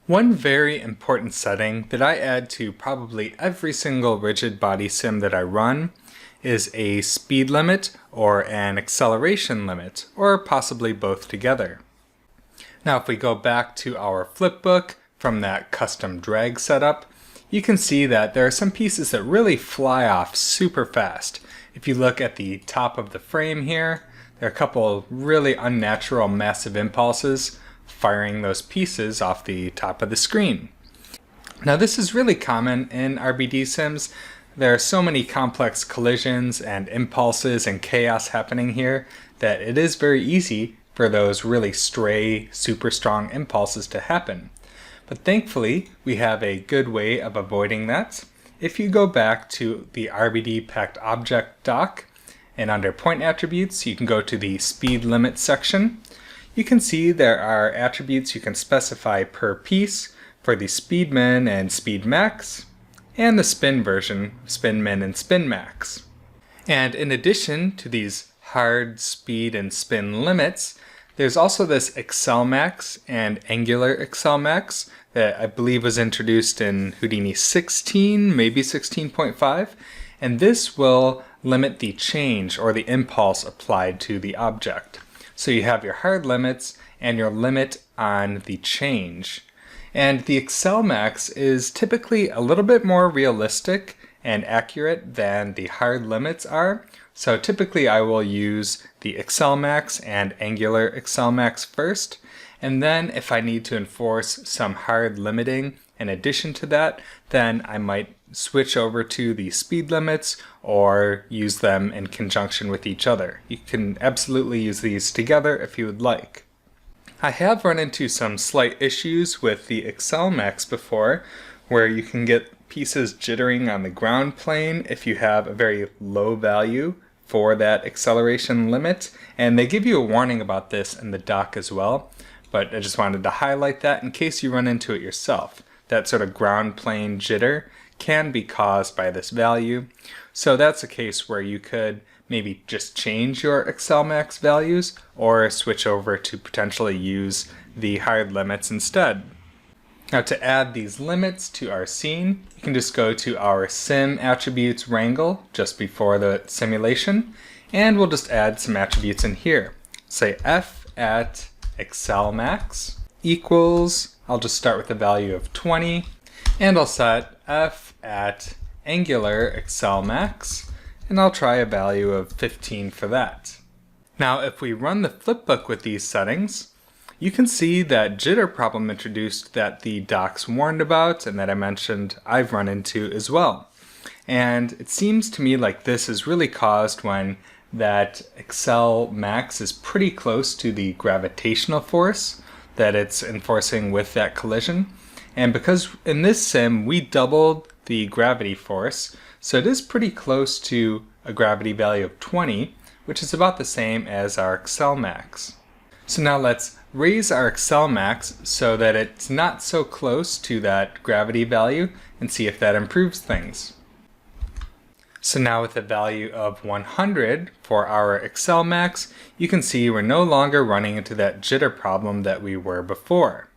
One very important setting that I add to probably every single rigid body sim that I run is a speed limit or an acceleration limit, or possibly both together. Now if we go back to our flipbook from that custom drag setup, you can see that there are some pieces that really fly off super fast. If you look at the top of the frame here, there are a couple really unnatural massive impulses firing those pieces off the top of the screen. Now this is really common in RBD sims. There are so many complex collisions and impulses and chaos happening here that it is very easy for those really stray, super strong impulses to happen. But thankfully, we have a good way of avoiding that. If you go back to the RBD Packed Object doc, and under Point Attributes, you can go to the Speed Limit section. You can see there are attributes you can specify per piece for the Speed Min and Speed Max, and the Spin version, Spin Min and Spin Max. And in addition to these hard speed and spin limits, there's also this Accel Max and Angular Accel Max that I believe was introduced in Houdini 16, maybe 16.5, and this will limit the change or the impulse applied to the object. So you have your hard limits and your limit on the change. And the Accel Max is typically a little bit more realistic and accurate than the hard limits are. So typically I will use the Accel Max and Angular Accel Max first, and then if I need to enforce some hard limiting in addition to that, then I might switch over to the speed limits or use them in conjunction with each other. You can absolutely use these together if you would like. I have run into some slight issues with the Accel Max before, where you can get pieces jittering on the ground plane if you have a very low value for that acceleration limit, and they give you a warning about this in the doc as well, but I just wanted to highlight that in case you run into it yourself. That sort of ground plane jitter can be caused by this value, so that's a case where you could maybe just change your Accel Max values or switch over to potentially use the hard limits instead. Now to add these limits to our scene, you can just go to our Sim Attributes Wrangle just before the simulation, and we'll just add some attributes in here. Say f at Accel Max equals, I'll just start with a value of 20, and I'll set f at Angular Accel Max, and I'll try a value of 15 for that. Now if we run the flipbook with these settings, you can see that jitter problem introduced that the docs warned about and that I mentioned I've run into as well. And it seems to me like this is really caused when that Accel Max is pretty close to the gravitational force that it's enforcing with that collision. And because in this sim we doubled the gravity force, so it is pretty close to a gravity value of 20, which is about the same as our Accel Max. So now let's raise our Accel Max so that it's not so close to that gravity value and see if that improves things. So now with a value of 100 for our Accel Max, you can see we're no longer running into that jitter problem that we were before.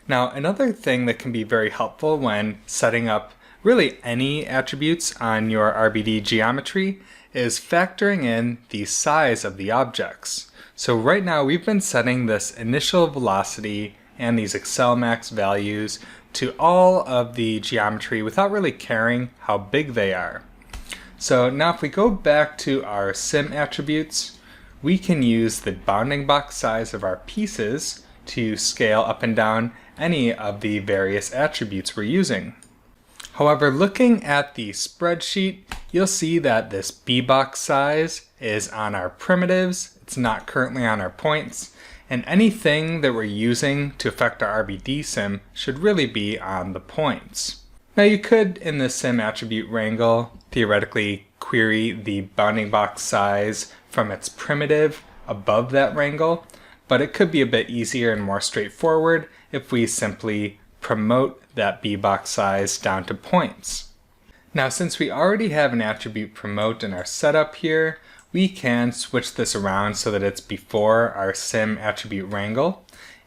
Now another thing that can be very helpful when setting up really any attributes on your RBD geometry is factoring in the size of the objects. So right now we've been setting this initial velocity and these Accel Max values to all of the geometry without really caring how big they are. So now if we go back to our sim attributes, we can use the bounding box size of our pieces to scale up and down any of the various attributes we're using. However, looking at the spreadsheet, you'll see that this B-box size is on our primitives, it's not currently on our points, and anything that we're using to affect our RBD sim should really be on the points. Now you could, in the sim attribute wrangle, theoretically query the bounding box size from its primitive above that wrangle, but it could be a bit easier and more straightforward if we simply promote that B-box size down to points. Now since we already have an attribute promote in our setup here, we can switch this around so that it's before our sim attribute wrangle,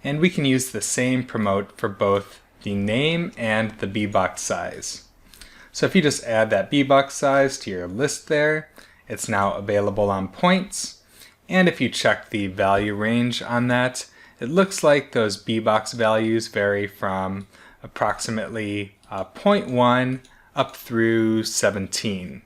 And we can use the same promote for both the name and the bbox size. So if you just add that bbox size to your list there, it's now available on points. And if you check the value range on that, it looks like those bbox values vary from approximately 0.1 up through 17.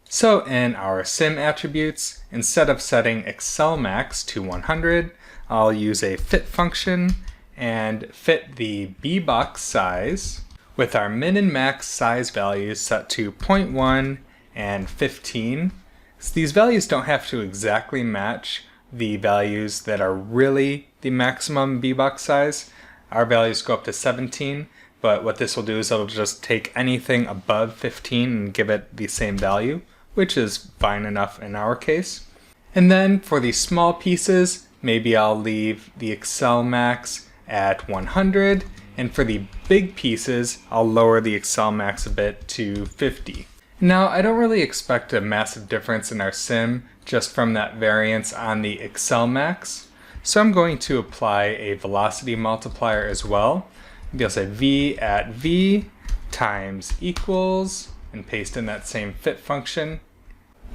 So in our sim attributes, instead of setting ExcelMax to 100, I'll use a fit function and fit the bbox size with our min and max size values set to 0.1 and 15. So these values don't have to exactly match the values that are really the maximum bbox size. Our values go up to 17, but what this will do is it'll just take anything above 15 and give it the same value, which is fine enough in our case. And then for the small pieces, maybe I'll leave the ExcelMax at 100, and for the big pieces, I'll lower the ExcelMax a bit to 50. Now, I don't really expect a massive difference in our sim just from that variance on the ExcelMax, so I'm going to apply a velocity multiplier as well. Maybe I'll say v at v times equals, and paste in that same fit function.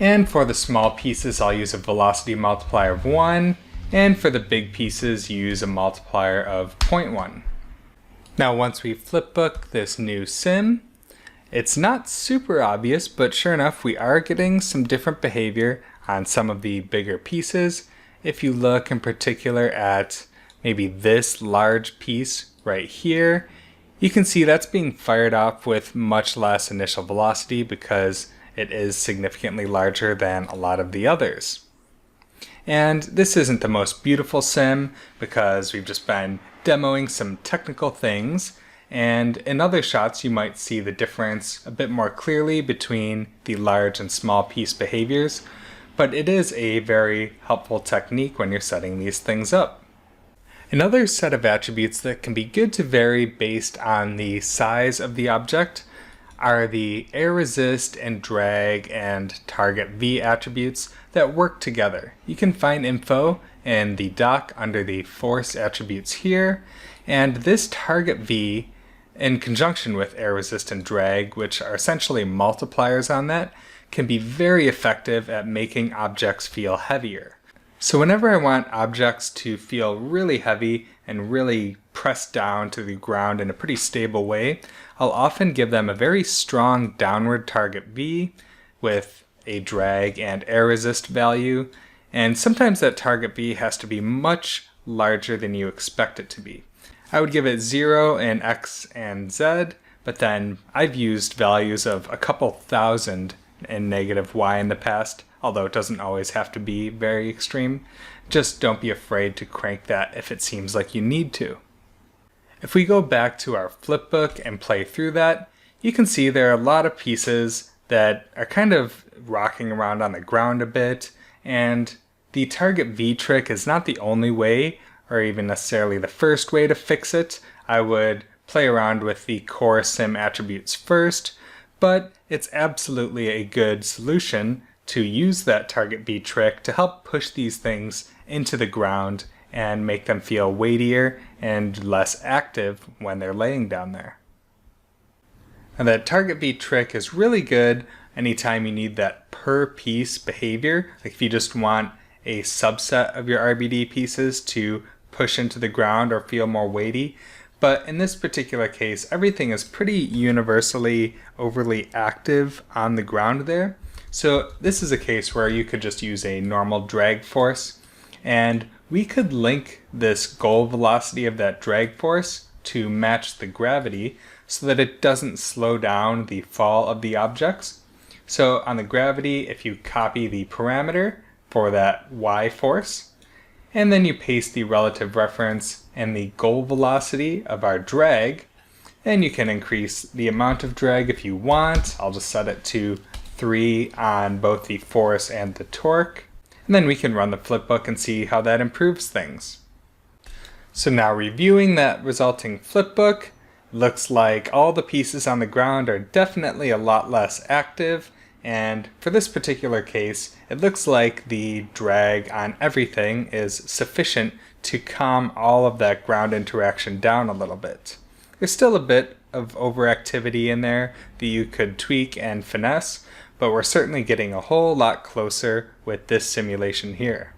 And for the small pieces, I'll use a velocity multiplier of 1, and for the big pieces, use a multiplier of 0.1. Now once we flipbook this new sim, it's not super obvious, but sure enough, we are getting some different behavior on some of the bigger pieces. If you look in particular at maybe this large piece right here, you can see that's being fired off with much less initial velocity because it is significantly larger than a lot of the others. And this isn't the most beautiful sim because we've just been demoing some technical things, and in other shots you might see the difference a bit more clearly between the large and small piece behaviors, but it is a very helpful technique when you're setting these things up. Another set of attributes that can be good to vary based on the size of the object are the air resist and drag and target V attributes that work together. You can find info in the doc under the force attributes here, and this target V in conjunction with air resist and drag, which are essentially multipliers on that, can be very effective at making objects feel heavier. So whenever I want objects to feel really heavy and really pressed down to the ground in a pretty stable way, I'll often give them a very strong downward target V with a drag and air resist value, and sometimes that target V has to be much larger than you expect it to be. I would give it 0 in X and Z, but then I've used values of a couple thousand in negative Y in the past, although it doesn't always have to be very extreme. Just don't be afraid to crank that if it seems like you need to. If we go back to our flipbook and play through that, you can see there are a lot of pieces that are kind of rocking around on the ground a bit, and the target V trick is not the only way, or even necessarily the first way to fix it. I would play around with the core sim attributes first, but it's absolutely a good solution to use that target V trick to help push these things into the ground and make them feel weightier and less active when they're laying down there. And that target V trick is really good anytime you need that per piece behavior. Like if you just want a subset of your RBD pieces to push into the ground or feel more weighty. But in this particular case, everything is pretty universally overly active on the ground there. So this is a case where you could just use a normal drag force, and we could link this goal velocity of that drag force to match the gravity so that it doesn't slow down the fall of the objects. So on the gravity, if you copy the parameter for that y force, and then you paste the relative reference and the goal velocity of our drag, and you can increase the amount of drag if you want. I'll just set it to 3 on both the force and the torque. And then we can run the flipbook and see how that improves things. So now reviewing that resulting flipbook, looks like all the pieces on the ground are definitely a lot less active, And for this particular case, it looks like the drag on everything is sufficient to calm all of that ground interaction down a little bit. There's still a bit of overactivity in there that you could tweak and finesse, but we're certainly getting a whole lot closer with this simulation here.